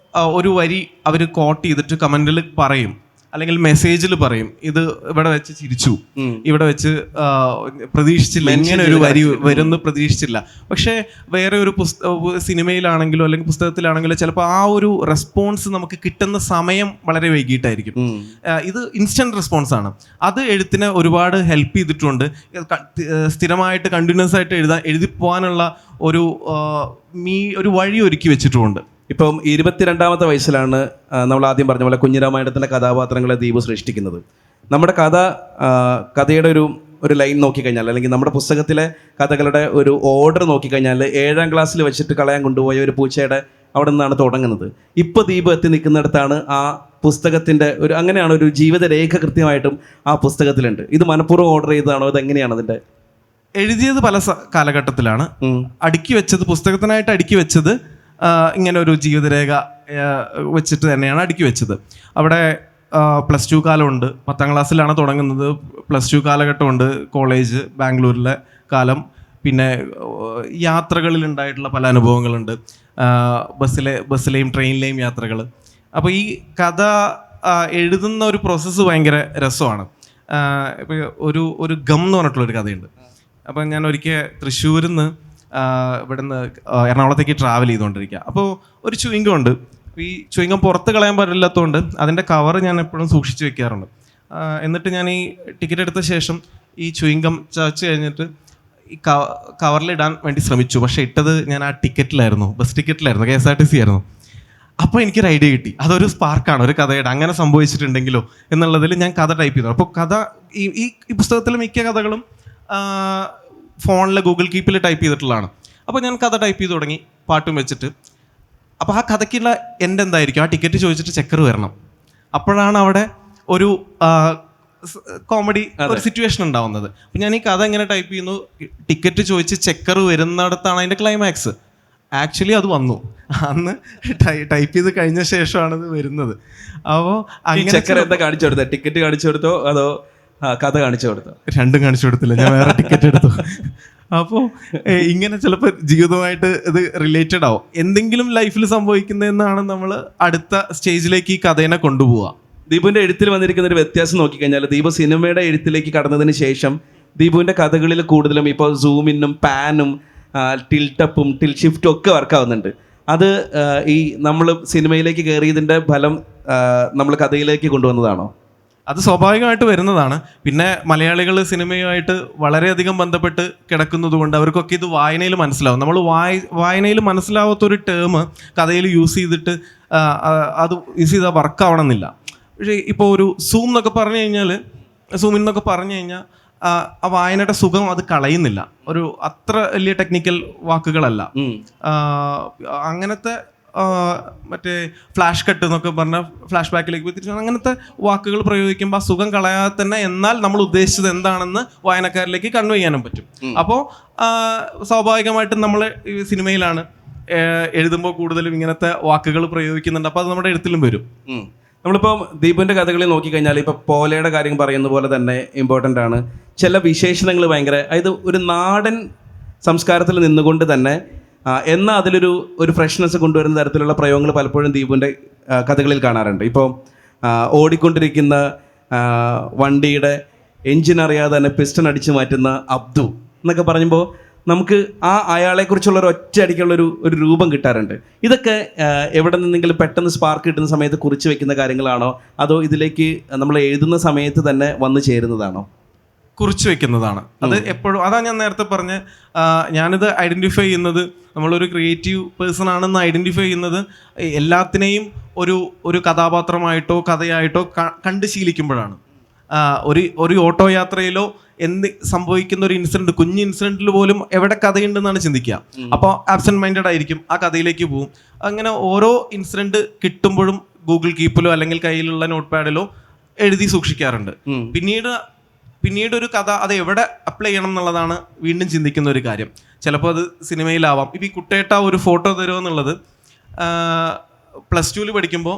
ഒരു വരി അവർ കോട്ട് ചെയ്തിട്ട് കമൻറ്റിൽ പറയും, അല്ലെങ്കിൽ മെസ്സേജിൽ പറയും, ഇത് ഇവിടെ വെച്ച് ചിരിച്ചു, ഇവിടെ വെച്ച് പ്രതീക്ഷിച്ചില്ല, ഇങ്ങനെ ഒരു വരി വരുമെന്ന് പ്രതീക്ഷിച്ചില്ല. പക്ഷേ വേറെ ഒരു സിനിമയിലാണെങ്കിലോ അല്ലെങ്കിൽ പുസ്തകത്തിലാണെങ്കിലോ ചിലപ്പോൾ ആ ഒരു റെസ്പോൺസ് നമുക്ക് കിട്ടുന്ന സമയം വളരെ വൈകിട്ടായിരിക്കും. ഇത് ഇൻസ്റ്റന്റ് റെസ്പോൺസ് ആണ്. അത് എഴുത്തിനെ ഒരുപാട് ഹെൽപ്പ് ചെയ്തിട്ടുണ്ട്. സ്ഥിരമായിട്ട് കണ്ടിന്യൂസ് ആയിട്ട് എഴുതി പോകാനുള്ള ഒരു വഴി ഒരുക്കി വെച്ചിട്ടുമുണ്ട്. ഇപ്പം 22ാമത്തെ വയസ്സിലാണ് നമ്മൾ ആദ്യം പറഞ്ഞ പോലെ കുഞ്ഞിരാമായണത്തിൻ്റെ കഥാപാത്രങ്ങളെ ദീപു സൃഷ്ടിക്കുന്നത്. നമ്മുടെ കഥയുടെ ഒരു ലൈൻ നോക്കിക്കഴിഞ്ഞാൽ, അല്ലെങ്കിൽ നമ്മുടെ പുസ്തകത്തിലെ കഥകളുടെ ഒരു ഓർഡർ നോക്കിക്കഴിഞ്ഞാൽ 7ാം ക്ലാസ്സിൽ വെച്ചിട്ട് കളയാൻ കൊണ്ടുപോയ ഒരു പൂച്ചയുടെ അവിടെ നിന്നാണ് തുടങ്ങുന്നത്. ഇപ്പോൾ ദീപു എത്തി നിൽക്കുന്നിടത്താണ് ആ പുസ്തകത്തിൻ്റെ അങ്ങനെയാണ് ഒരു ജീവിതരേഖ കൃത്യമായിട്ടും ആ പുസ്തകത്തിലുണ്ട്. ഇത് മനഃപൂർവ്വം ഓർഡർ ചെയ്തതാണോ? ഇതെങ്ങനെയാണ് അതിൻ്റെ? എഴുതിയത് പല കാലഘട്ടത്തിലാണ്. അടുക്കി വെച്ചത്, പുസ്തകത്തിനായിട്ട് അടുക്കി വെച്ചത് ഇങ്ങനെ ഒരു ജീവിതരേഖ വെച്ചിട്ട് തന്നെയാണ് അടുക്കി വെച്ചത്. അവിടെ +2 കാലമുണ്ട്, 10ാം ക്ലാസ്സിലാണ് തുടങ്ങുന്നത്. +2 കാലഘട്ടമുണ്ട്, കോളേജ്, ബാംഗ്ലൂരിലെ കാലം, പിന്നെ യാത്രകളിൽ ഉണ്ടായിട്ടുള്ള പല അനുഭവങ്ങളുണ്ട്, ബസ്സിലെയും ട്രെയിനിലെയും യാത്രകൾ. അപ്പോൾ ഈ കഥ എഴുതുന്ന ഒരു പ്രോസസ്സ് ഭയങ്കര രസമാണ്. ഇപ്പോൾ ഒരു ഗം എന്ന് പറഞ്ഞിട്ടുള്ളൊരു കഥയുണ്ട്. അപ്പം ഞാൻ ഒരിക്കൽ തൃശ്ശൂരിൽ നിന്ന് ഇവിടുന്ന് എറണാകുളത്തേക്ക് ട്രാവൽ ചെയ്തുകൊണ്ടിരിക്കുക. അപ്പോൾ ഒരു ചുയിങ്കം ഉണ്ട്. ഈ ചുയിങ്കം പുറത്ത് കളയാൻ പാടില്ലാത്തതുകൊണ്ട് അതിൻ്റെ കവർ ഞാൻ എപ്പോഴും സൂക്ഷിച്ച് വെക്കാറുണ്ട്. എന്നിട്ട് ഞാൻ ഈ ടിക്കറ്റ് എടുത്ത ശേഷം ഈ ചുയിങ്കം ചവച്ച് കഴിഞ്ഞിട്ട് ഈ കവറിലിടാൻ വേണ്ടി ശ്രമിച്ചു. പക്ഷേ ഇട്ടത് ഞാൻ ആ ടിക്കറ്റിലായിരുന്നു, ബസ് ടിക്കറ്റിലായിരുന്നു, KSRTC ആയിരുന്നു. അപ്പോൾ എനിക്കൊരു ഐഡിയ കിട്ടി. അതൊരു സ്പാർക്കാണ് ഒരു കഥയുടെ, അങ്ങനെ സംഭവിച്ചിട്ടുണ്ടെങ്കിലോ എന്നുള്ളതിൽ ഞാൻ കഥ ടൈപ്പ് ചെയ്തു. അപ്പോൾ കഥ ഈ പുസ്തകത്തിലെ മിക്ക കഥകളും ഫോണിൽ ഗൂഗിൾ കീപ്പിൽ ടൈപ്പ് ചെയ്തിട്ടുള്ളതാണ്. അപ്പോൾ ഞാൻ കഥ ടൈപ്പ് ചെയ്ത് തുടങ്ങി, പാട്ടും വെച്ചിട്ട്. അപ്പോൾ ആ കഥയ്ക്കുള്ള എൻ്റെ എന്തായിരിക്കും, ആ ടിക്കറ്റ് ചോദിച്ചിട്ട് ചെക്കർ വരണം. അപ്പോഴാണ് അവിടെ ഒരു കോമഡി ഒരു സിറ്റുവേഷൻ ഉണ്ടാവുന്നത്. അപ്പം ഞാൻ ഈ കഥ എങ്ങനെ ടൈപ്പ് ചെയ്യുന്നു, ടിക്കറ്റ് ചോദിച്ച് ചെക്കർ വരുന്നിടത്താണ് അതിൻ്റെ ക്ലൈമാക്സ്. ആക്ച്വലി അത് വന്നു അന്ന് ടൈപ്പ് ചെയ്ത് കഴിഞ്ഞ ശേഷമാണ് ഇത് വരുന്നത്. അപ്പോൾ ചെക്കർ എന്താ കാണിച്ചു കൊടുത്തത്? ടിക്കറ്റ് കാണിച്ചു കൊടുത്തോ അതോ കഥ കാണിച്ചു കൊടുത്തോ? രണ്ടും കാണിച്ചു കൊടുത്തില്ല, ഞാൻ വേറെ ടിക്കറ്റ് എടുത്തു. അപ്പോൾ ഇങ്ങനെ ചിലപ്പോൾ ജീവിതമായിട്ട് ഇത് റിലേറ്റഡ് ആവും, എന്തെങ്കിലും ലൈഫിൽ സംഭവിക്കുന്നതെന്നാണ് നമ്മൾ അടുത്ത സ്റ്റേജിലേക്ക് ഈ കഥേനെ കൊണ്ടുപോവുക. ദീപുവിൻ്റെ എഴുത്തിൽ വന്നിരിക്കുന്ന ഒരു വ്യത്യാസം നോക്കിക്കഴിഞ്ഞാൽ, ദീപു സിനിമയുടെ എഴുത്തിലേക്ക് കടന്നതിന് ശേഷം ദീപുവിൻ്റെ കഥകളിൽ കൂടുതലും ഇപ്പോൾ സൂമിനും പാനും ടിൽട്ടപ്പും ഷിഫ്റ്റും ഒക്കെ വർക്കാവുന്നുണ്ട്. അത് ഈ നമ്മൾ സിനിമയിലേക്ക് കയറിയതിൻ്റെ ഫലം നമ്മൾ കഥയിലേക്ക് കൊണ്ടുവന്നതാണോ? അത് സ്വാഭാവികമായിട്ട് വരുന്നതാണ്. പിന്നെ മലയാളികൾ സിനിമയുമായിട്ട് വളരെയധികം ബന്ധപ്പെട്ട് കിടക്കുന്നത് കൊണ്ട് അവർക്കൊക്കെ ഇത് വായനയിൽ മനസ്സിലാവും. നമ്മൾ വായനയിൽ മനസ്സിലാവാത്തൊരു ടേം കഥയിൽ യൂസ് ചെയ്തിട്ട് അത് യൂസ് ചെയ്താൽ വർക്കാവണമെന്നില്ല. പക്ഷേ ഇപ്പോൾ ഒരു സൂം എന്നൊക്കെ പറഞ്ഞു കഴിഞ്ഞാൽ ആ വായനയുടെ സുഖം അത് കളയുന്നില്ല. അത്ര വലിയ ടെക്നിക്കൽ വാക്കുകളല്ല. അങ്ങനത്തെ മറ്റേ ഫ്ലാഷ് കട്ട് എന്നൊക്കെ പറഞ്ഞ ഫ്ലാഷ് ബാക്കിലേക്ക് പോയി തിരിച്ചു അങ്ങനത്തെ വാക്കുകൾ പ്രയോഗിക്കുമ്പോൾ ആ സുഖം കളയാതെ തന്നെ എന്നാൽ നമ്മൾ ഉദ്ദേശിച്ചത് എന്താണെന്ന് വായനക്കാരിലേക്ക് കൺവേ ചെയ്യാനും പറ്റും. അപ്പോൾ സ്വാഭാവികമായിട്ടും നമ്മൾ ഈ സിനിമയിലാണ് എഴുതുമ്പോൾ കൂടുതലും ഇങ്ങനത്തെ വാക്കുകൾ പ്രയോഗിക്കുന്നുണ്ട്. അപ്പോൾ അത് നമ്മുടെ എഴുത്തിലും വരും. നമ്മളിപ്പോൾ ദീപുവിൻ്റെ കഥകളിൽ നോക്കിക്കഴിഞ്ഞാൽ ഇപ്പോൾ പോലെയുടെ കാര്യം പറയുന്ന പോലെ തന്നെ ഇമ്പോർട്ടൻ്റ് ആണ്. ചില വിശേഷണങ്ങൾ ഭയങ്കര, അതായത് ഒരു നാടൻ സംസ്കാരത്തിൽ നിന്നുകൊണ്ട് തന്നെ എന്നാൽ അതിലൊരു ഫ്രഷ്നെസ് കൊണ്ടുവരുന്ന തരത്തിലുള്ള പ്രയോഗങ്ങൾ പലപ്പോഴും ദീപുവിൻ്റെ കഥകളിൽ കാണാറുണ്ട്. ഇപ്പോൾ ഓടിക്കൊണ്ടിരിക്കുന്ന വണ്ടിയുടെ എൻജിൻ അറിയാതെ തന്നെ പിസ്റ്റൺ അടിച്ച് മാറ്റുന്ന അബ്ദു എന്നൊക്കെ പറയുമ്പോൾ നമുക്ക് അയാളെക്കുറിച്ചുള്ള ഒരു ഒറ്റയടിക്കുള്ളൊരു രൂപം കിട്ടാറുണ്ട്. ഇതൊക്കെ എവിടെ നിന്നെങ്കിലും പെട്ടെന്ന് സ്പാർക്ക് കിട്ടുന്ന സമയത്ത് കുറിച്ച് വെക്കുന്ന കാര്യങ്ങളാണോ, അതോ ഇതിലേക്ക് നമ്മൾ എഴുതുന്ന സമയത്ത് തന്നെ വന്നു ചേരുന്നതാണോ? കുറിച്ച് വെക്കുന്നതാണ്. അത് എപ്പോഴും, അതാ ഞാൻ നേരത്തെ പറഞ്ഞ, ഞാനിത് ഐഡൻറ്റിഫൈ ചെയ്യുന്നത്, നമ്മളൊരു ക്രിയേറ്റീവ് പേഴ്സൺ ആണെന്ന് ഐഡൻറ്റിഫൈ ചെയ്യുന്നത് എല്ലാത്തിനെയും ഒരു കഥാപാത്രമായിട്ടോ കഥയായിട്ടോ കണ്ട് ശീലിക്കുമ്പോഴാണ്. ഒരു ഓട്ടോ യാത്രയിലോ സംഭവിക്കുന്ന ഒരു ഇൻസിഡൻറ്റ്, കുഞ്ഞ് ഇൻസിഡൻറ്റിൽ പോലും എവിടെ കഥയുണ്ടെന്നാണ് ചിന്തിക്കുക. അപ്പോൾ ആബ്സെന്റ് മൈൻഡഡ് ആയിരിക്കും, ആ കഥയിലേക്ക് പോവും. അങ്ങനെ ഓരോ ഇൻസിഡൻറ്റ് കിട്ടുമ്പോഴും ഗൂഗിൾ കീപ്പിലോ അല്ലെങ്കിൽ കയ്യിലുള്ള നോട്ട് പാഡിലോ എഴുതി സൂക്ഷിക്കാറുണ്ട്. പിന്നീട് ഒരു കഥ അത് എവിടെ അപ്ലൈ ചെയ്യണം എന്നുള്ളതാണ് വീണ്ടും ചിന്തിക്കുന്ന ഒരു കാര്യം. ചിലപ്പോൾ അത് സിനിമയിലാവാം. ഇപ്പം ഈ കുട്ടേട്ട ഒരു ഫോട്ടോ തരുമോ എന്നുള്ളത് +2 പഠിക്കുമ്പോൾ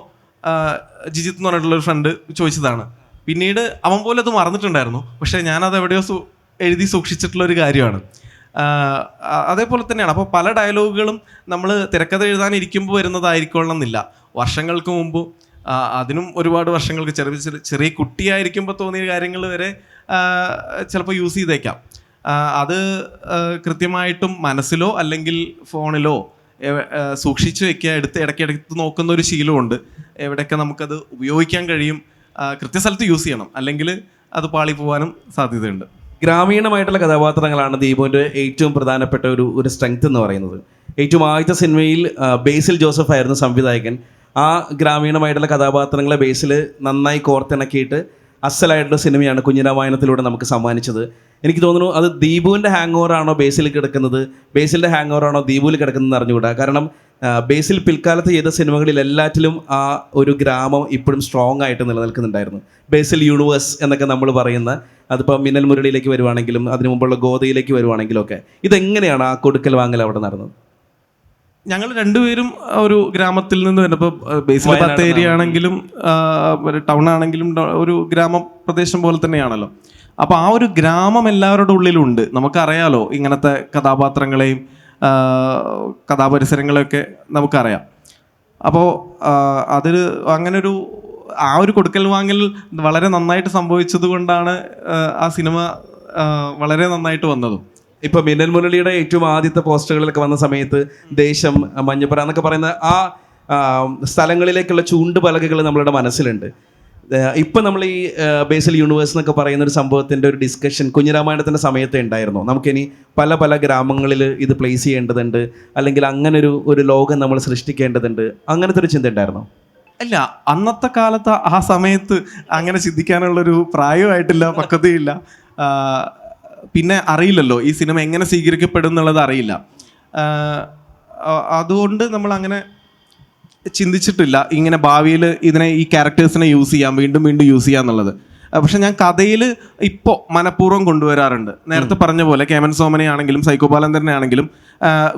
ജിജിത്ത് എന്ന് പറഞ്ഞിട്ടുള്ളൊരു ഫ്രണ്ട് ചോദിച്ചതാണ്. പിന്നീട് അവൻ പോലും അത് മറന്നിട്ടുണ്ടായിരുന്നു. പക്ഷേ ഞാനത് എവിടെയോ എഴുതി സൂക്ഷിച്ചിട്ടുള്ളൊരു കാര്യമാണ്. അതേപോലെ തന്നെയാണ്. അപ്പോൾ പല ഡയലോഗുകളും നമ്മൾ തിരക്കഥ എഴുതാനിരിക്കുമ്പോൾ വരുന്നതായിരിക്കണം എന്നില്ല. വർഷങ്ങൾക്ക് മുമ്പ് അതിനും ഒരുപാട് വർഷങ്ങൾക്ക് ചെറിയ കുട്ടിയായിരിക്കുമ്പോൾ തോന്നിയ കാര്യങ്ങൾ വരെ ചിലപ്പോൾ യൂസ് ചെയ്തേക്കാം. അത് കൃത്യമായിട്ടും മനസ്സിലോ അല്ലെങ്കിൽ ഫോണിലോ സൂക്ഷിച്ചു വെക്കുക, ഇടയ്ക്ക് നോക്കുന്ന ഒരു ശീലമുണ്ട്. എവിടെയൊക്കെ നമുക്കത് ഉപയോഗിക്കാൻ കഴിയും, കൃത്യസ്ഥലത്ത് യൂസ് ചെയ്യണം, അല്ലെങ്കിൽ അത് പാളി പോകാനും സാധ്യതയുണ്ട്. ഗ്രാമീണമായിട്ടുള്ള കഥാപാത്രങ്ങളാണ് ദീപുവിൻ്റെ ഏറ്റവും പ്രധാനപ്പെട്ട ഒരു സ്ട്രെങ്ത് എന്ന് പറയുന്നത്. ഏറ്റവും ആദ്യത്തെ സിനിമയിൽ ബേസിൽ ജോസഫ് ആയിരുന്നു സംവിധായകൻ. ആ ഗ്രാമീണമായിട്ടുള്ള കഥാപാത്രങ്ങളെ ബേസിൽ നന്നായി കോർത്തിണക്കിയിട്ട് അസലായിട്ടുള്ള സിനിമയാണ് കുഞ്ഞിരാമായണത്തിലൂടെ നമുക്ക് സമ്മാനിച്ചത്. എനിക്ക് തോന്നുന്നു അത് ദീപുവിൻ്റെ ഹാങ് ഓവർ ആണോ ബേസിൽ കിടക്കുന്നത്, ബേസിലിൻ്റെ ഹാങ് ഓവർ ആണോ ദീപുവിൽ കിടക്കുന്നത് അറിഞ്ഞുകൂടാ. കാരണം ബേസിൽ പിൽക്കാലത്ത് ചെയ്ത സിനിമകളിൽ എല്ലാറ്റിലും ആ ഒരു ഗ്രാമം ഇപ്പോഴും സ്ട്രോങ് ആയിട്ട് നിലനിൽക്കുന്നുണ്ടായിരുന്നു. ബേസിൽ യൂണിവേഴ്സ് എന്നൊക്കെ നമ്മൾ പറയുന്ന, അതിപ്പോൾ മിന്നൽ മുരളിയിലേക്ക് വരുവാണെങ്കിലും അതിനു മുമ്പുള്ള ഗോതയിലേക്ക് വരുവാണെങ്കിലും ഒക്കെ, ഇതെങ്ങനെയാണ് ആ കൊടുക്കൽ വാങ്ങൽ അവിടെ നടന്നത്? ഞങ്ങൾ രണ്ടുപേരും ഒരു ഗ്രാമത്തിൽ നിന്ന് വരുമ്പോൾ ബേസിൽ ബത്തേരി ആണെങ്കിലും ടൗൺ ആണെങ്കിലും ഒരു ഗ്രാമപ്രദേശം പോലെ തന്നെയാണല്ലോ. അപ്പോൾ ആ ഒരു ഗ്രാമം എല്ലാവരുടെ ഉള്ളിലുണ്ട്. നമുക്കറിയാലോ ഇങ്ങനത്തെ കഥാപാത്രങ്ങളെയും കഥാപരിസരങ്ങളെയൊക്കെ നമുക്കറിയാം. അപ്പോൾ അതിൽ അങ്ങനൊരു ആ ഒരു കൊടുക്കൽ വാങ്ങൽ വളരെ നന്നായിട്ട് സംഭവിച്ചത് കൊണ്ടാണ് ആ സിനിമ വളരെ നന്നായിട്ട് വന്നതും. ഇപ്പോൾ മിന്നൽ മുരളിയുടെ ഏറ്റവും ആദ്യത്തെ പോസ്റ്ററുകളിലൊക്കെ വന്ന സമയത്ത് ദേശം, മഞ്ഞപ്പുറ എന്നൊക്കെ പറയുന്ന ആ സ്ഥലങ്ങളിലേക്കുള്ള ചൂണ്ടുപലകകൾ നമ്മളുടെ മനസ്സിലുണ്ട്. ഇപ്പം നമ്മൾ ഈ ബേസിൽ യൂണിവേഴ്സ് എന്നൊക്കെ പറയുന്ന ഒരു സംഭവത്തിൻ്റെ ഒരു ഡിസ്കഷൻ കുഞ്ഞിരാമായണത്തിൻ്റെ സമയത്ത് ഉണ്ടായിരുന്നു. നമുക്കിനി പല പല ഗ്രാമങ്ങളിൽ ഇത് പ്ലേസ് ചെയ്യേണ്ടതുണ്ട്, അല്ലെങ്കിൽ അങ്ങനെ ഒരു ലോകം നമ്മൾ സൃഷ്ടിക്കേണ്ടതുണ്ട്, അങ്ങനത്തെ ഒരു ചിന്ത ഉണ്ടായിരുന്നോ? അല്ല, അന്നത്തെ കാലത്ത് ആ സമയത്ത് അങ്ങനെ ചിന്തിക്കാനുള്ളൊരു പ്രായമായിട്ടില്ല, പക്വതയില്ല. പിന്നെ അറിയില്ലല്ലോ ഈ സിനിമ എങ്ങനെ സ്വീകരിക്കപ്പെടും എന്നുള്ളത് അറിയില്ല. അതുകൊണ്ട് നമ്മൾ അങ്ങനെ ചിന്തിച്ചിട്ടില്ല ഇങ്ങനെ ഭാവിയിൽ ഇതിനെ ഈ ക്യാരക്ടേഴ്സിനെ യൂസ് ചെയ്യാം, വീണ്ടും വീണ്ടും യൂസ് ചെയ്യാം എന്നുള്ളത്. പക്ഷെ ഞാൻ കഥയിൽ ഇപ്പോൾ മനഃപൂർവ്വം കൊണ്ടുവരാറുണ്ട്. നേരത്തെ പറഞ്ഞ പോലെ കേമൻ സോമനെ ആണെങ്കിലും സൈക്കോ ബാലചന്ദ്രനെ ആണെങ്കിലും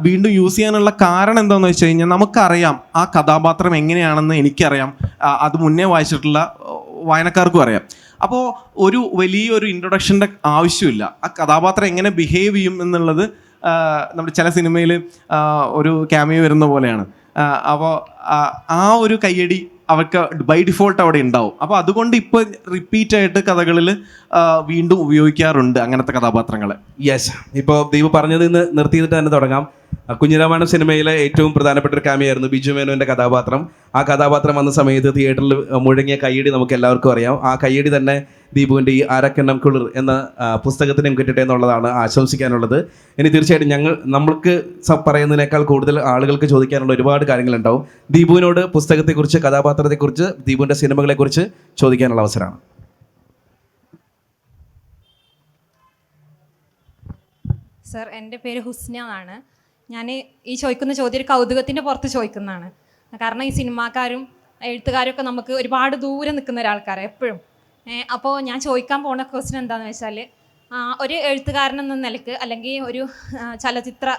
വീണ്ടും യൂസ് ചെയ്യാനുള്ള കാരണം എന്താണെന്ന് വെച്ച് കഴിഞ്ഞാൽ നമുക്കറിയാം ആ കഥാപാത്രം എങ്ങനെയാണെന്ന് എനിക്കറിയാം, അത് മുന്നേ വായിച്ചിട്ടുള്ള വായനക്കാർക്കും അറിയാം. അപ്പോൾ ഒരു വലിയൊരു ഇൻട്രൊഡക്ഷൻ്റെ ആവശ്യമില്ല. ആ കഥാപാത്രം എങ്ങനെ ബിഹേവ് ചെയ്യും എന്നുള്ളത് നമ്മുടെ ചില സിനിമയിൽ ഒരു ക്യാമിയോ വരുന്ന പോലെയാണ്. അപ്പോൾ ആ ഒരു കയ്യടി അവർക്ക് ബൈ ഡിഫോൾട്ട് അവിടെ ഉണ്ടാവും. അപ്പോൾ അതുകൊണ്ട് ഇപ്പോൾ റിപ്പീറ്റായിട്ട് കഥകളിൽ വീണ്ടും ഉപയോഗിക്കാറുണ്ട് അങ്ങനത്തെ കഥാപാത്രങ്ങളെ. യെസ്, ഇപ്പോൾ ദീപ് പറഞ്ഞത് ഇന്ന് നിർത്തിയിട്ട് തന്നെ തുടങ്ങാം. കുഞ്ഞിരാമായണം സിനിമയിലെ ഏറ്റവും പ്രധാനപ്പെട്ട ഒരു കാമിയായിരുന്നു ബിജു മേനോൻ്റെ കഥാപാത്രം. ആ കഥാപാത്രം വന്ന സമയത്ത് തിയേറ്ററിൽ മുഴങ്ങിയ കയ്യടി നമുക്ക് എല്ലാവർക്കും അറിയാം. ആ കയ്യടി തന്നെ ദീപുവിൻ്റെ ഈ അരക്കെണ്ണം കുളിർ എന്ന പുസ്തകത്തിനും കിട്ടട്ടെ എന്നുള്ളതാണ് ആശംസിക്കാനുള്ളത്. ഇനി തീർച്ചയായിട്ടും നമ്മൾക്ക് പറയുന്നതിനേക്കാൾ കൂടുതൽ ആളുകൾക്ക് ചോദിക്കാനുള്ള ഒരുപാട് കാര്യങ്ങളുണ്ടാവും. ദീപുവിനോട് പുസ്തകത്തെക്കുറിച്ച്, കഥാപാത്രത്തെക്കുറിച്ച്, ദീപുവിൻ്റെ സിനിമകളെക്കുറിച്ച് ചോദിക്കാനുള്ള അവസരമാണ്. സർ, എൻ്റെ പേര് ഹുസ്ന എന്നാണ്. ഞാൻ ഈ ചോദിക്കുന്ന ചോദ്യം ഒരു കൗതുകത്തിൻ്റെ പുറത്ത് ചോദിക്കുന്നതാണ്. കാരണം ഈ സിനിമാക്കാരും എഴുത്തുകാരും ഒക്കെ നമുക്ക് ഒരുപാട് ദൂരെ നിൽക്കുന്ന ഒരാൾക്കാരാണ് എപ്പോഴും. അപ്പോൾ ഞാൻ ചോദിക്കാൻ പോകുന്ന ക്വസ്റ്റ്യൻ എന്താണെന്ന് വെച്ചാൽ, ഒരു എഴുത്തുകാരൻ എന്ന നിലക്ക് അല്ലെങ്കിൽ ഒരു ചലച്ചിത്ര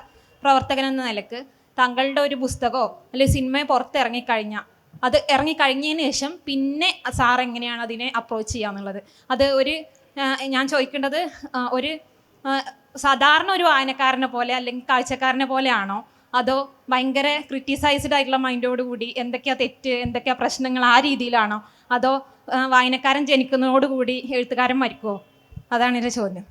പ്രവർത്തകൻ എന്ന നിലക്ക് താങ്കളുടെ ഒരു പുസ്തകമോ അല്ലെങ്കിൽ സിനിമയോ പുറത്തിറങ്ങിക്കഴിഞ്ഞാൽ അത് ഇറങ്ങിക്കഴിഞ്ഞതിന് ശേഷം പിന്നെ സാർ എങ്ങനെയാണ് അതിനെ അപ്രോച്ച് ചെയ്യുക എന്നുള്ളത്. അത് ഞാൻ ചോദിക്കേണ്ടത് ഒരു സാധാരണ ഒരു വായനക്കാരനെ പോലെ അല്ലെങ്കിൽ കാഴ്ചക്കാരനെ പോലെയാണോ, അതോ ഭയങ്കര ക്രിറ്റിസൈസ്ഡ് ആയിട്ടുള്ള മൈൻഡോട് കൂടി എന്തൊക്കെയാ തെറ്റ്, എന്തൊക്കെയാ പ്രശ്നങ്ങൾ, ആ രീതിയിലാണോ, അതോ വായനക്കാരൻ ജനിക്കുന്നതോടുകൂടി എഴുത്തുകാരൻ മരിക്കുമോ? അതാണ് എൻ്റെ ചോദ്യം.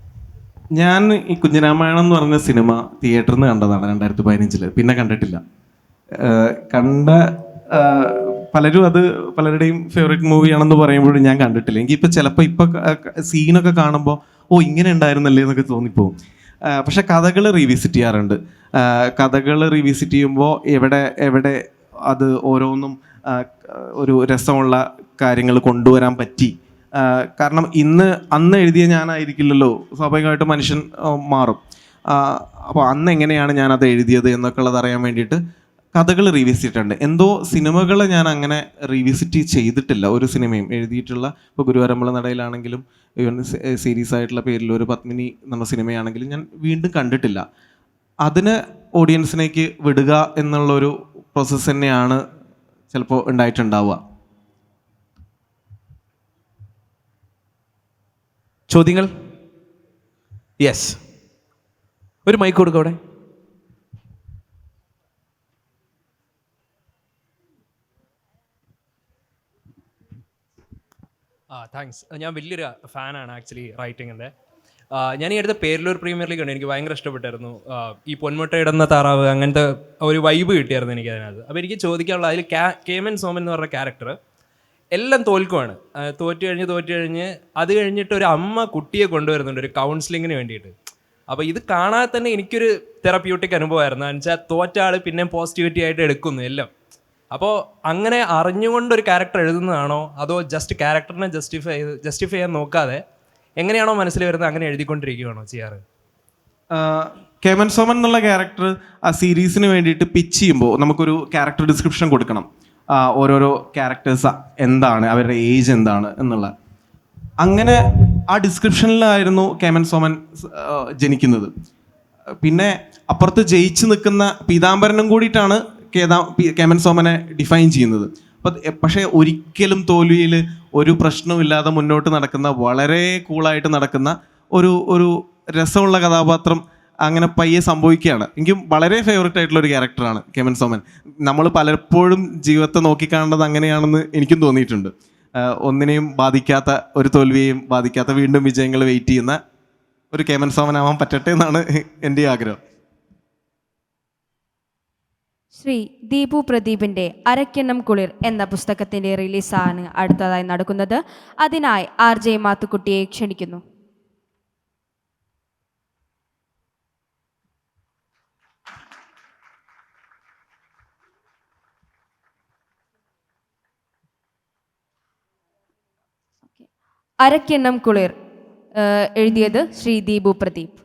ഞാൻ ഈ കുഞ്ഞിരാമായണം എന്ന് പറഞ്ഞ സിനിമ തിയേറ്ററിൽ നിന്ന് കണ്ടതാണ് 2015. പിന്നെ കണ്ടിട്ടില്ല. പലരും അത് പലരുടെയും ഫേവറേറ്റ് മൂവിയാണെന്ന് പറയുമ്പോഴും ഞാൻ കണ്ടിട്ടില്ല. എനിക്കിപ്പോൾ ചിലപ്പോൾ സീനൊക്കെ കാണുമ്പോൾ ഇങ്ങനെ ഉണ്ടായിരുന്നല്ലേ എന്നൊക്കെ തോന്നിപ്പോവും. പക്ഷെ കഥകൾ റീവിസിറ്റ് ചെയ്യാറുണ്ട്. കഥകൾ റീവിസിറ്റ് ചെയ്യുമ്പോൾ എവിടെ അത് ഓരോന്നും ഒരു രസമുള്ള കാര്യങ്ങൾ കൊണ്ടുവരാൻ പറ്റി. കാരണം അന്ന് എഴുതിയ ഞാനായിരിക്കില്ലല്ലോ, സ്വാഭാവികമായിട്ടും മനുഷ്യൻ മാറും. അപ്പോൾ അന്ന് എങ്ങനെയാണ് ഞാനത് എഴുതിയത് എന്നൊക്കെ ഉള്ളത് അറിയാൻ വേണ്ടിയിട്ട് കഥകൾ റീവിസിറ്റ് ഉണ്ട്. എന്തോ സിനിമകൾ ഞാൻ അങ്ങനെ റീവിസിറ്റ് ചെയ്തിട്ടില്ല. ഒരു സിനിമയും എഴുതിയിട്ടുള്ള, ഇപ്പോൾ ഗുരുവായൂരമ്പല നടയിലാണെങ്കിലും സീരീസ് ആയിട്ടുള്ള പേരിൽ ഒരു പത്മിനി എന്ന സിനിമയാണെങ്കിലും ഞാൻ വീണ്ടും കണ്ടിട്ടില്ല. അതിന് ഓഡിയൻസിനേക്ക് വിടുക എന്നുള്ളൊരു പ്രോസസ്സ് തന്നെയാണ് ചിലപ്പോൾ ഉണ്ടായിട്ടുണ്ടാവുക. ചോദ്യങ്ങൾ? യെസ്, ഒരു മൈക്ക് കൊടുക്കും അവിടെ. താങ്ക്സ്. ഞാൻ വലിയൊരു ഫാനാണ് ആക്ച്വലി റൈറ്റിങ്ങിൻ്റെ. ഞാൻ ഈ അടുത്ത പേരിലൂർ പ്രീമിയർ ലീഗ് ഉണ്ട്, എനിക്ക് ഭയങ്കര ഇഷ്ടപ്പെട്ടായിരുന്നു. ഈ പൊന്മുട്ടയിടുന്ന താറാവ് അങ്ങനത്തെ ഒരു വൈബ് കിട്ടിയായിരുന്നു എനിക്ക് അതിനകത്ത്. അപ്പോൾ എനിക്ക് ചോദിക്കാനുള്ള, അതിൽ കേമൻ സോമൻ എന്ന് പറഞ്ഞ ക്യാരക്ടർ എല്ലാം തോൽക്കുവാണ്. തോറ്റു കഴിഞ്ഞ് അത് കഴിഞ്ഞിട്ട് ഒരു അമ്മ കുട്ടിയെ കൊണ്ടുവരുന്നുണ്ട് ഒരു കൗൺസിലിങ്ങിന് വേണ്ടിയിട്ട്. അപ്പോൾ ഇത് കാണാതെ തന്നെ എനിക്കൊരു തെറപ്യൂട്ടിക് അനുഭവമായിരുന്നു. എന്ന് വെച്ചാൽ തോറ്റ ആൾ പിന്നെ പോസിറ്റിവിറ്റി ആയിട്ട് എടുക്കുന്നു എല്ലാം. അപ്പോൾ അങ്ങനെ അറിഞ്ഞുകൊണ്ടൊരു ക്യാരക്ടർ എഴുതുന്നതാണോ അതോ ജസ്റ്റ് ക്യാരക്ടറിനെ ജസ്റ്റിഫൈ ചെയ്യാൻ നോക്കാതെ എങ്ങനെയാണോ മനസ്സിൽ വരുന്നത് അങ്ങനെ എഴുതിക്കൊണ്ടിരിക്കുകയാണോ ചെയ്യാറ്? കേമൻ സോമൻ എന്നുള്ള ക്യാരക്ടർ ആ സീരീസിന് വേണ്ടിയിട്ട് പിച്ച് ചെയ്യുമ്പോൾ നമുക്കൊരു ക്യാരക്ടർ ഡിസ്ക്രിപ്ഷൻ കൊടുക്കണം. ഓരോരോ ക്യാരക്ടേഴ്സ് എന്താണ്, അവരുടെ ഏജ് എന്താണ് എന്നുള്ള. അങ്ങനെ ആ ഡിസ്ക്രിപ്ഷനിലായിരുന്നു കേമൻ സോമൻ ജനിക്കുന്നത്. പിന്നെ അപ്പുറത്ത് ജയിച്ചു നിൽക്കുന്ന പീതാംബരനും കൂടിയിട്ടാണ് കേമൻ സോമനെ ഡിഫൈൻ ചെയ്യുന്നത്. പക്ഷേ ഒരിക്കലും തോൽവിയിൽ ഒരു പ്രശ്നവുമില്ലാതെ മുന്നോട്ട് നടക്കുന്ന, വളരെ കൂളായിട്ട് നടക്കുന്ന ഒരു രസമുള്ള കഥാപാത്രം അങ്ങനെ പയ്യെ സംഭവിക്കുകയാണ്. എനിക്ക് വളരെ ഫേവററ്റ് ആയിട്ടുള്ള ഒരു ക്യാരക്ടറാണ് കേമൻ സോമൻ. നമ്മൾ പലപ്പോഴും ജീവിതത്തെ നോക്കിക്കാണേണ്ടത് അങ്ങനെയാണെന്ന് എനിക്കും തോന്നിയിട്ടുണ്ട്. ഒന്നിനെയും ബാധിക്കാത്ത, ഒരു തോൽവിയെയും ബാധിക്കാത്ത, വീണ്ടും വിജയങ്ങൾ വെയിറ്റ് ചെയ്യുന്ന ഒരു കേമൻ സോമൻ ആവാൻ പറ്റട്ടെ എന്നാണ് എൻ്റെ ആഗ്രഹം. ശ്രീ ദീപു പ്രദീപിൻ്റെ അരക്കെണ്ണം കുളിർ എന്ന പുസ്തകത്തിൻ്റെ റിലീസാണ് അടുത്തതായി നടക്കുന്നത്. അതിനായി RJ മാത്തുക്കുട്ടിയെ ക്ഷണിക്കുന്നു. അരക്കെണ്ണം കുളിർ എഴുതിയത് ശ്രീ ദീപു പ്രദീപ്.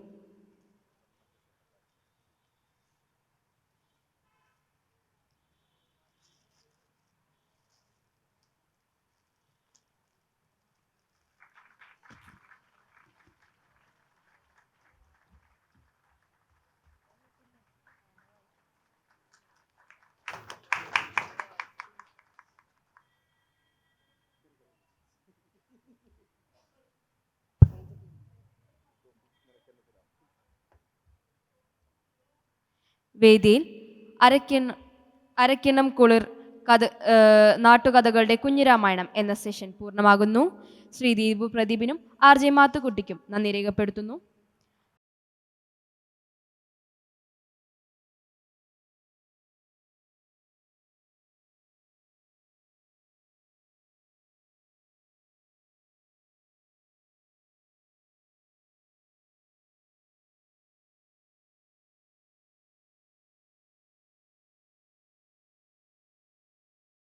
വേദിയിൽ അരക്കിണ്ണം കുളിർ നാട്ടുകഥകളുടെ കുഞ്ഞിരാമായണം എന്ന സെഷൻ പൂർണ്ണമാകുന്നു. ശ്രീ ദീപു പ്രദീപിനും RJ മാത്തുക്കുട്ടിക്കും നന്ദി രേഖപ്പെടുത്തുന്നു.